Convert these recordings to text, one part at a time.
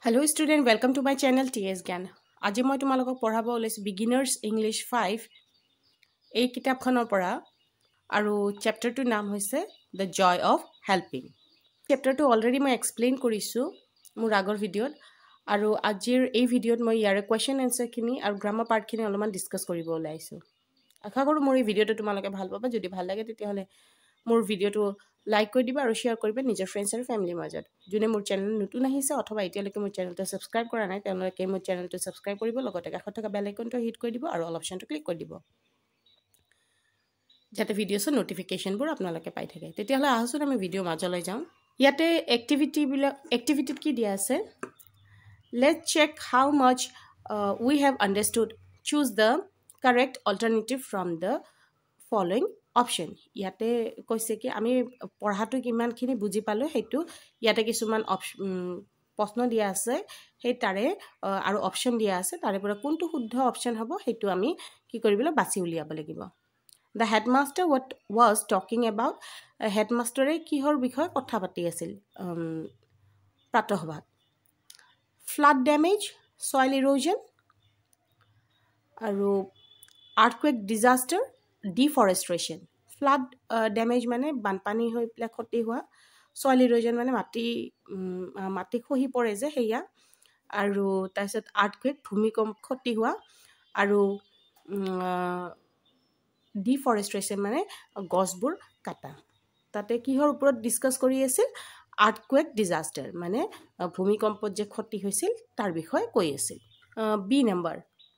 Hello student, welcome to my channel TS Gyan. আজি মই তোমালোকক পঢ়াব ওলাইছো Beginners English 5 এই কিতাপখনৰ পৰা আৰু চেপ্টাৰটোৰ নাম হৈছে The Joy of Helping. চেপ্টাৰটো অলৰেডি মই এক্সপ্লেইন কৰিছো মোৰ আগৰ ভিডিঅ'ত আৰু আজিৰ এই ভিডিঅ'ত মই ইয়াৰ কোৱেশ্চন আনসাৰ খিনি আৰু গ্ৰামাৰ পাৰ্ট খিনি অলপমান ডিসকাস কৰিব ওলাইছো. আশা কৰো মোৰ এই ভিডিঅ'টো তোমালোকে ভাল পাবা. যদি ভাল লাগে তেতিয়াহলে মোৰ ভিডিঅ'টো লাইক কৰি দিবা আৰু শেয়াৰ কৰিবা নিজৰ ফ্ৰেণ্ডছ আৰু ফ্যামিলিৰ মাজত. যোনে মোৰ চেনেল নতুন আহিছে অথবা এতিয়ালৈকে মোৰ চেনেলটো সাবস্ক্ৰাইব কৰা নাই তেওঁলোকে মোৰ চেনেলটো সাবস্ক্ৰাইব কৰিব লগতে কাষত থকা বেল আইকনটো হিট কৰি দিব আৰু অল অপচনটো ক্লিক কৰি দিব যাতে ভিডিঅ'ছৰ নটিফিকেশনবোৰ আপোনালোকে পাই থাকে. তেতিয়াহলে আহছোন আমি ভিডিঅ' মাজলৈ যাওঁ. ইয়াতে এক্টিভিটিত কি দিয়া আছে? Let's check how much we have understood. Choose the correct alternative from the following option. ইয়াতে কৈছে কি আমি পঢ়াটো কিমানখিনি বুজি পালো হেতু ইয়াতে কিছুমান প্ৰশ্ন দিয়া আছে সেই তাৰে আৰু অপচন দিয়া আছে তাৰে পৰা কোনটো শুদ্ধ অপচন হ'ব হেতু আমি কি কৰিবলৈ বাছি উলিয়াব লাগিব. The headmaster what was talking about. হেডমাষ্টাৰে কিহৰ বিষয়ে কথা পাতি আছিল প্ৰাতঃসভাত? Flood damage, soil erosion, আৰু earthquake disaster, deforestation. Flood damage মানে বানপানী হৈ প্লে ক্ষতি হোৱা, soil erosion মানে মাটি খহি পৰে যে হেয়া, আৰু তাৰপিছত earthquake ভূমিকম্প ক্ষতি হোৱা, আৰু deforestation মানে গছবোৰ কাটা. তাতে কিহৰ ওপৰত ডিসকাস কৰি আছিল? earthquake disaster মানে ভূমিকম্পত যে ক্ষতি হৈছিল তাৰ বিষয়ে কৈ আছিল. B number.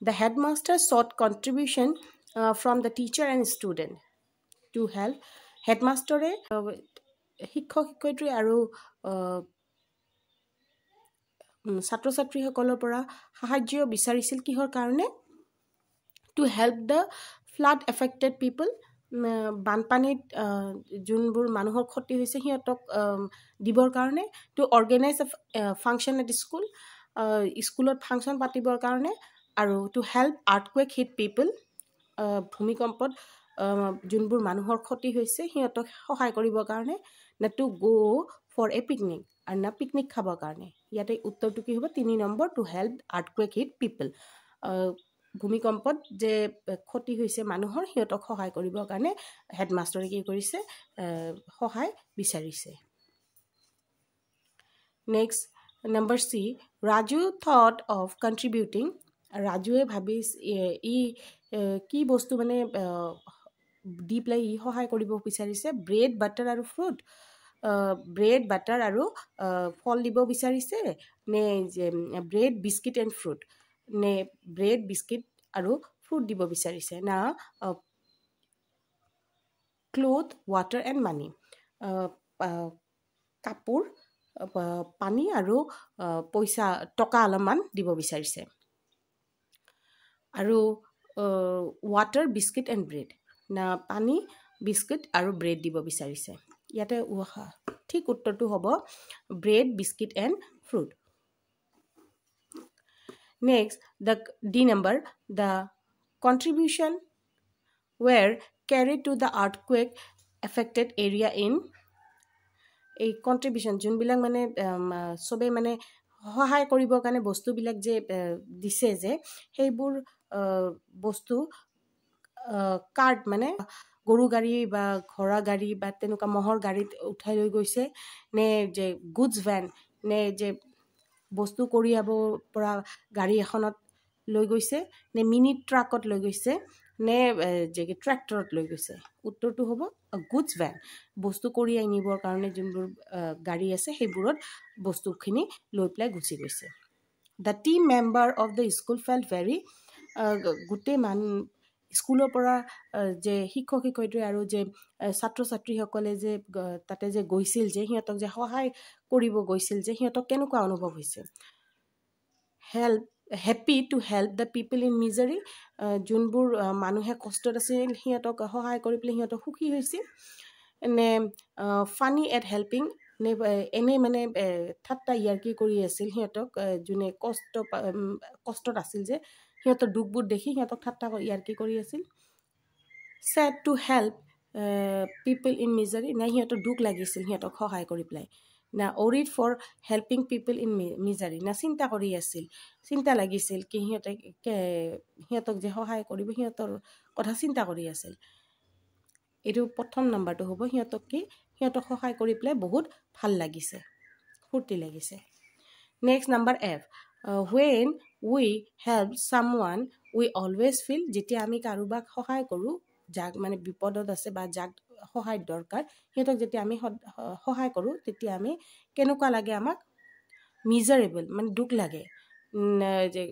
The headmaster sought contribution from the teacher and student to help. Headmaster শিক্ষক শিক্ষয়িত্ৰী আৰু ছাত্ৰ ছাত্ৰীসকলৰ পৰা সাহায্য বিচাৰিছিল কিহৰ কাৰণে? To help the flood affected people. বানপানীত যোনবোৰ মানুহৰ ক্ষতি হৈছে হিয়তক দিবৰ কাৰণে. To organize a function at school. স্কুলত ফাংচন পাতিবৰ কাৰণে. আৰু to help earthquake hit people. ভূমিকম্পত যোনবোৰ মানুহৰ ক্ষতি হৈছে হিয়তক সহায় কৰিবৰ কাৰণে. না to go for a picnic. আৰু না পিকনিক খাবৰ কাৰণে. ইয়াতে উত্তৰটো কি হ'ব? 3 number. To help earthquake hit people. ভূমিকম্পত যে ক্ষতি হৈছে মানুহৰ হিয়তক সহায় কৰিবৰ কাৰণে হেডমাষ্টাৰে কি কৰিছে? সহায় বিচাৰিছে. Next, number C. Raju thought of contributing. ৰাজুৱে ভাবিছে কি বস্তু মানে দি প্লাই সহায় কৰিব বিচাৰিছে? ব্ৰেড বাটাৰ আৰু ফ্ৰুট. ব্ৰেড বাটাৰ আৰু ফল দিব বিচাৰিছে নে যে ব্ৰেড বিস্কিট এণ্ড ফ্ৰুট, নে ব্ৰেড বিস্কিট আৰু ফ্ৰুট দিব বিচাৰিছে না ক্লথ ৱাটাৰ এণ্ড মানি, কাপোৰ পানী আৰু পইচা টকা অলপমান দিব বিচাৰিছে. আৰু ৱাটাৰ বিস্কিট এণ্ড ব্ৰেড না পানী বিস্কিট আৰু ব্ৰেড দিব বিচাৰিছে. ইয়াতে ঠিক উত্তৰটো হ'ব bread biscuit and fruit. Next, the D number. The contribution were carried to the earthquake affected area in. এই কন্ট্ৰিবিউশন যোনবিলাক মানে সবে মানে সহায় কৰিবৰ কাৰণে বস্তুবিলাক যে দিছে যে সেইবোৰ বস্তু কাৰ্ট মানে গৰু গাড়ী বা ঘোঁৰা গাড়ী বা তেনেকুৱা মহৰ গাড়ীত উঠাই লৈ গৈছে নে যে গুডছ ভ্যান নে যে বস্তু কঢ়িয়াব পৰা গাড়ী এখনত লৈ গৈছে নে মিনি ট্ৰাকত লৈ গৈছে নে যে ট্ৰেক্টৰত লৈ গৈছে? উত্তৰটো হ'ব গুডছ ভ্যান. বস্তু কঢ়িয়াই নিবৰ কাৰণে যোনবোৰ গাড়ী আছে সেইবোৰত বস্তুখিনি লৈ প্লাই গুচি গৈছে. The team member of the school felt very. গোটেই স্কুলৰ পৰা যে শিক্ষক শিক্ষয়িত্ৰী আৰু যে ছাত্ৰ ছাত্ৰীসকলে যে তাতে যে গৈছিল যে সিহঁতক যে সহায় কৰিব গৈছিল যে সিহঁতক কেনেকুৱা অনুভৱ হৈছে? Happy to help the people in misery. যোনবোৰ মানুহে কষ্টত আছিল সিহঁতক সহায় কৰি পেলাই সিহঁতক সুখী হৈছিল. নে funny at helping. নে এনে মানে ঠাট্টা ইয়াৰ্কি কৰি আছিল সিহঁতক যোনে কষ্টত আছিল যে সিহঁতৰ দুখবোৰ দেখি সিহঁতক ঠাট্টা ইয়াৰ্কি কৰি আছিল. Sad to help people in misery. নাই সিহঁতৰ দুখ লাগিছিল সিহঁতক সহায় কৰি পেলাই. না worried for helping people in misery না চিন্তা কৰি আছিল চিন্তা লাগিছিল কি সিহঁতক যে সহায় কৰিব সিহঁতৰ কথা চিন্তা কৰি আছিল এইটো প্ৰথম নাম্বাৰটো হ'ব সিহঁতক সহায় কৰি পেলাই বহুত ভাল লাগিছে ফূৰ্তি লাগিছে next number F when we help someone we always feel যেতিয়া আমি কাৰোবাক সহায় কৰোঁ যাক মানে বিপদত আছে বা যাক সহায় দৰকাৰ সিহঁতক যেতিয়া আমি সহায় কৰোঁ তেতিয়া আমি কেনেকুৱা লাগে আমাক মিজাৰেবল মানে দুখ লাগে যে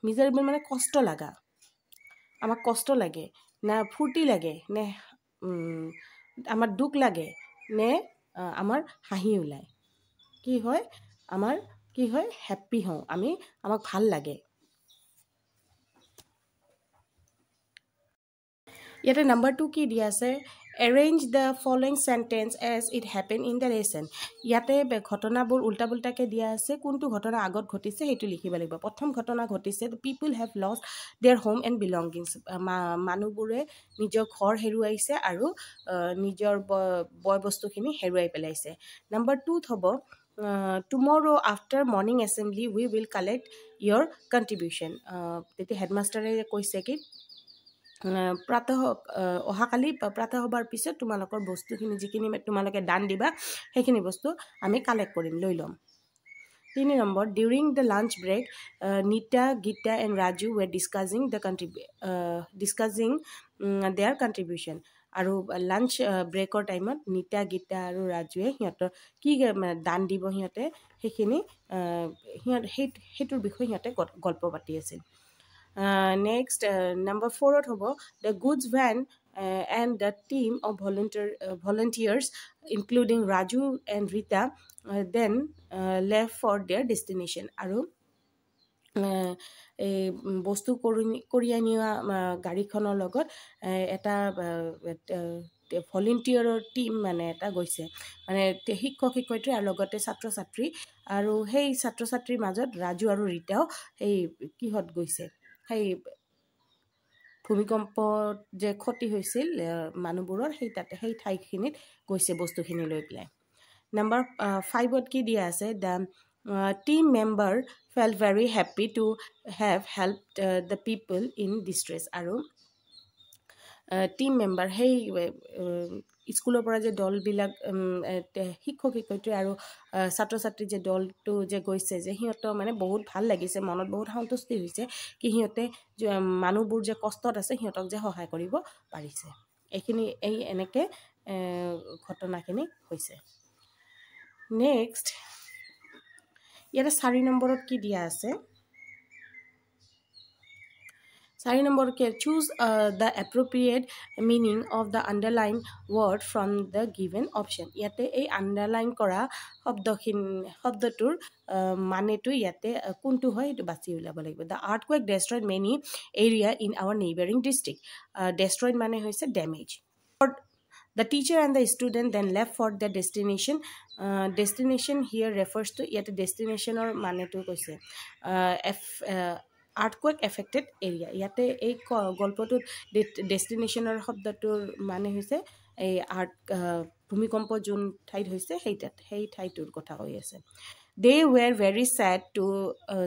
মিজাৰেবল মানে কষ্ট লাগা আমাক কষ্ট লাগে না ফূৰ্তি লাগে নে আমাৰ দুখ লাগে নে আমাৰ হাঁহি ওলায় কি হয় আমাৰ কি হয় হ্যাপি হওঁ আমাক ভাল লাগে ইয়াতে নাম্বাৰ 2 কি দিয়া আছে arrange the following sentence as it happened in the lesson ইয়াতে ঘটনাবোৰ উল্টা পুল্টাকে দিয়া আছে কোনটো ঘটনা আগত ঘটিছে সেইটো লিখিব লাগিব প্ৰথম ঘটনা ঘটিছে people have lost their home and belongings মানুহবোৰে নিজৰ ঘৰ হেৰুৱাইছে আৰু নিজৰ বয় বস্তুখিনি হেৰুৱাই পেলাইছে নাম্বাৰ 2 হ'ব tomorrow after morning assembly we will collect your contribution তেতিয়া হেডমাষ্টাৰে কৈছে কি অহাকালি প্ৰাতঃ সভাৰ পিছত তোমালোকৰ বস্তুখিনি যিখিনি তোমালোকে দান দিবা সেইখিনি বস্তু আমি কালেক্ট কৰিম লৈ ল'ম 3 number during the lunch break Nita Gita and Raju were discussing their contribution আৰু লাঞ্চ ব্ৰেকৰ টাইমত নীতা গীতা আৰু ৰাজুৱে সিহঁতৰ কি দান দিব সিহঁতে সেইখিনি সেইটোৰ বিষয়ে সিহঁতে গল্প পাতি আছিল next number 4 হ'ব the goods van and the team of volunteers including Raju and Rita then left for their destination আৰু এই বস্তু কঢ়িয়াই নিয়া গাড়ীখনৰ লগত এটা ভলেণ্টিয়াৰৰ টিম মানে এটা গৈছে মানে শিক্ষক শিক্ষয়িত্ৰী আৰু লগতে ছাত্ৰ ছাত্ৰী আৰু সেই ছাত্ৰ ছাত্ৰীৰ মাজত ৰাজু আৰু ৰীতাও এই কিহত গৈছে সেই ভূমিকম্পত যে ক্ষতি হৈছিল মানুহবোৰৰ সেই ঠাইখিনিত গৈছে বস্তুখিনি লৈ পেলাই নাম্বাৰ 5ত কি দিয়া আছে the team member felt very happy to have helped the people in distress আৰু টিম মেম্বাৰ সেই স্কুলৰ পৰা যে দলবিলাক শিক্ষক শিক্ষয়িত্ৰী আৰু ছাত্ৰ ছাত্ৰী যে দলটো যে গৈছে যে সিহঁতৰ মানে বহুত ভাল লাগিছে মনত বহুত সন্তুষ্টি হৈছে কি সিহঁতে মানুহবোৰ যে কষ্টত আছে সিহঁতক যে সহায় কৰিব পাৰিছে এই এনেকৈ ঘটনাখিনি হৈছে নেক্সট ইয়াতে 4 নম্বৰত কি দিয়া আছে 4 number choose the appropriate meaning of the underlined word from the given option ইয়াতে এই underline কৰা শব্দটোৰ মানেটো ইয়াতে কোনটো হয় এটো বাছি উলাব লাগিব the earthquake destroyed many area in our neighboring district destroyed মানে হৈছে damage the teacher and the student then left for the destination destination here refers to yet destination or manetu koise earthquake affected area ইয়াতে এই গল্পটোত ডেষ্টিনেশ্যনৰ শব্দটোৰ মানে হৈছে এই ভূমিকম্প যোন ঠাইত হৈছে সেই ঠাইটোৰ কথা কৈ আছে they were very sad to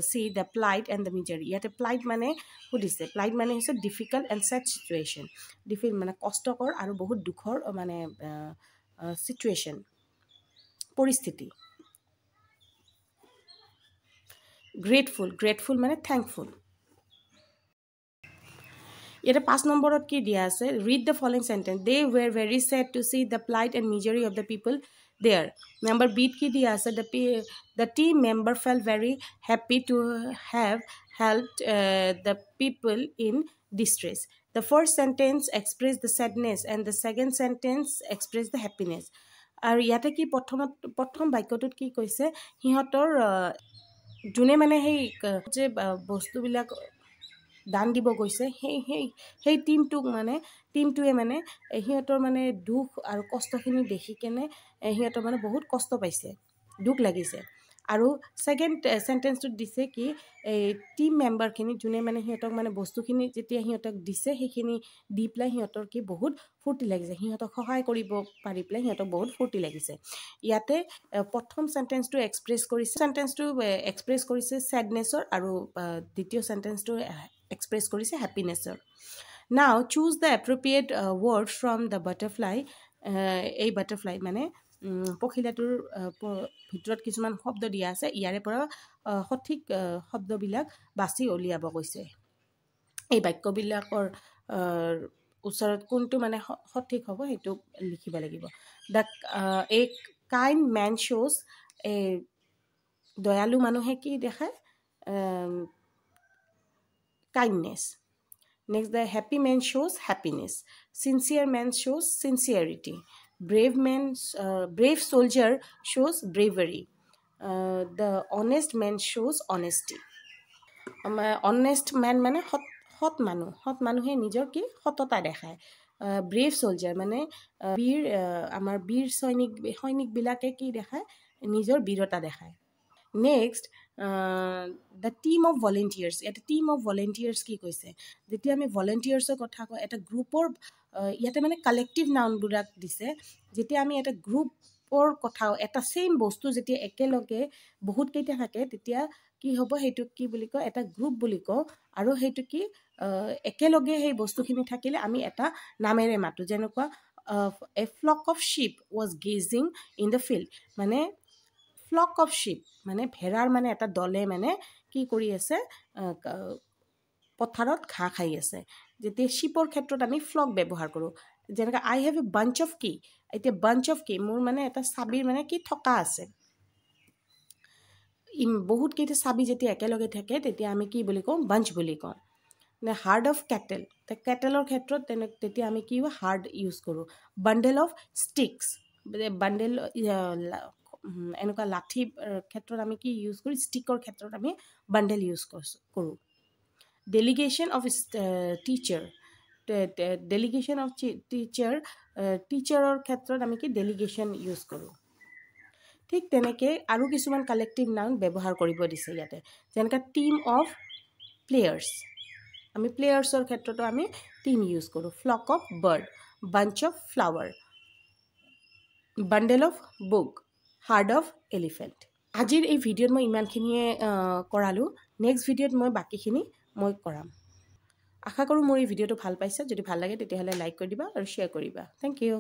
see the plight and the misery ইয়াতে plight মানে সুধিছে plight মানে হৈছে difficult and sad situation difficult মানে কষ্টকৰ আৰু বহুত দুখৰ মানে situation পৰিস্থিতি grateful মানে thankful ইয়াতে 5 নম্বৰত কি দিয়া আছে read the following sentence they were very sad to see the plight and misery of the people there number b কি দিয়া আছে the team member felt very happy to have helped the people in distress the first sentence expressed the sadness and the second sentence expressed the happiness আৰু ইয়াতে কি প্ৰথম বাক্যটোত কি কৈছে হিহঁতৰ জুনে মানে সেই যে বস্তুবিলাক দান দিব গৈছে সেই টিমটোৱে মানে সিহঁতৰ মানে দুখ আৰু কষ্টখিনি দেখি কেনে সিহঁতৰ মানে বহুত কষ্ট পাইছে দুখ লাগিছে আৰু সেকেন্ড সেন্টেন্সটো দিছে কি এই টিম মেম্বাৰখিনি যোনে মানে সিহঁতক মানে বস্তুখিনি যেতিয়া সিহঁতক দিছে সেইখিনি দি পেলাই সিহঁতৰ কি বহুত ফূৰ্তি লাগিছে সিহঁতক সহায় কৰিব পাৰি পেলাই সিহঁতক বহুত ফূৰ্তি লাগিছে ইয়াতে প্ৰথম সেন্টেন্সটো এক্সপ্ৰেছ কৰিছে স্যাডনেছৰ আৰু দ্বিতীয় সেন্টেন্সটো এক্সপ্ৰেছ কৰিছে হ্যাপিনেছৰ নাও choose the appropriate word from the butterfly এই বাটাৰফ্লাই মানে পখিলাটোৰ ভিতৰত কিছুমান শব্দ দিয়া আছে ইয়াৰে পৰা সঠিক শব্দবিলাক বাছি উলিয়াব কৈছে এই বাক্যবিলাকৰ ওচৰত কোনটো মানে সঠিক হ'ব সেইটো লিখিব লাগিব দ্য এ কাইণ্ড মেন শ্ব'জ এ দয়ালু মানুহে কি দেখায় kindness Next, the happy man shows happiness. Sincere man shows sincerity. Brave soldier shows bravery. The honest man shows honesty. Honest man মানে সৎ মানুহে নিজৰ কি সততা দেখায় ব্ৰেভ soldier মানে আমাৰ বীৰ সৈনিকবিলাকে কি দেখায় নিজৰ বীৰতা দেখায় নেক্সট দ্য টিম অফ ভলেণ্টিয়াৰ্ছ এটা টিম অফ ভলেণ্টিয়াৰ্ছ কি কৈছে যেতিয়া আমি ভলেণ্টিয়াৰ্ছৰ কথা কওঁ এটা গ্ৰুপৰ ইয়াতে মানে কালেক্টিভ নাউনবিলাক দিছে যেতিয়া আমি এটা গ্ৰুপৰ কথাও এটা ছেইম বস্তু যেতিয়া একেলগে বহুতকেইটা থাকে তেতিয়া কি হ'ব সেইটো কি বুলি কয় এটা গ্ৰুপ বুলি কওঁ আৰু সেইটো কি একেলগে সেই বস্তুখিনি থাকিলে আমি এটা নামেৰে মাতো যেনেকুৱা a flock of sheep was grazing in the field মানে ফ্লক অফ শ্বিপ মানে ভেড়াৰ মানে এটা দলে মানে কি কৰি আছে পথাৰত ঘাঁহ খাই আছে যেতিয়া শ্বিপৰ ক্ষেত্ৰত আমি ফ্লক ব্যৱহাৰ কৰোঁ যেনেকৈ আই হেভ এ বাঞ্চ অফ কি এতিয়া বাঞ্চ অফ কি মোৰ মানে এটা চাবিৰ মানে কি থকা আছে বহুতকেইটা চাবি যেতিয়া একেলগে থাকে তেতিয়া আমি কি বুলি কওঁ বাঞ্চ বুলি কওঁ নে হাৰ্ড অফ কেটেল কেটেলৰ ক্ষেত্ৰত তেতিয়া আমি কি হাৰ্ড ইউজ কৰোঁ বাণ্ডেল অফ ষ্টিক্স বাণ্ডেল এনেকুৱা লাঠিৰ ক্ষেত্ৰত আমি কি ইউজ কৰোঁ ষ্টিকৰ ক্ষেত্ৰত আমি বাণ্ডেল ইউজ কৰোঁ delegation of teacher delegation of টিচাৰৰ ক্ষেত্ৰত আমি কি ডেলিগেশ্যন ইউজ কৰোঁ ঠিক তেনেকৈ আৰু কিছুমান কালেক্টিভ নাউন ব্যৱহাৰ কৰিব দিছে ইয়াতে যেনেকৈ টিম অফ প্লেয়াৰ্ছ আমি প্লেয়াৰ্ছৰ ক্ষেত্ৰতো আমি টিম ইউজ কৰোঁ flock of bird bunch of flower bundle of book herd of elephant আজিৰ এই ভিডিঅ'ত মই ইমানখিনিয়ে কৰালোঁ নেক্সট ভিডিঅ'ত মই বাকীখিনি মই কৰাম আশা কৰোঁ মোৰ এই ভিডিঅ'টো ভাল পাইছে যদি ভাল লাগে তেতিয়াহ'লে লাইক কৰি দিবা আৰু শ্বেয়াৰ কৰিবা থেংক ইউ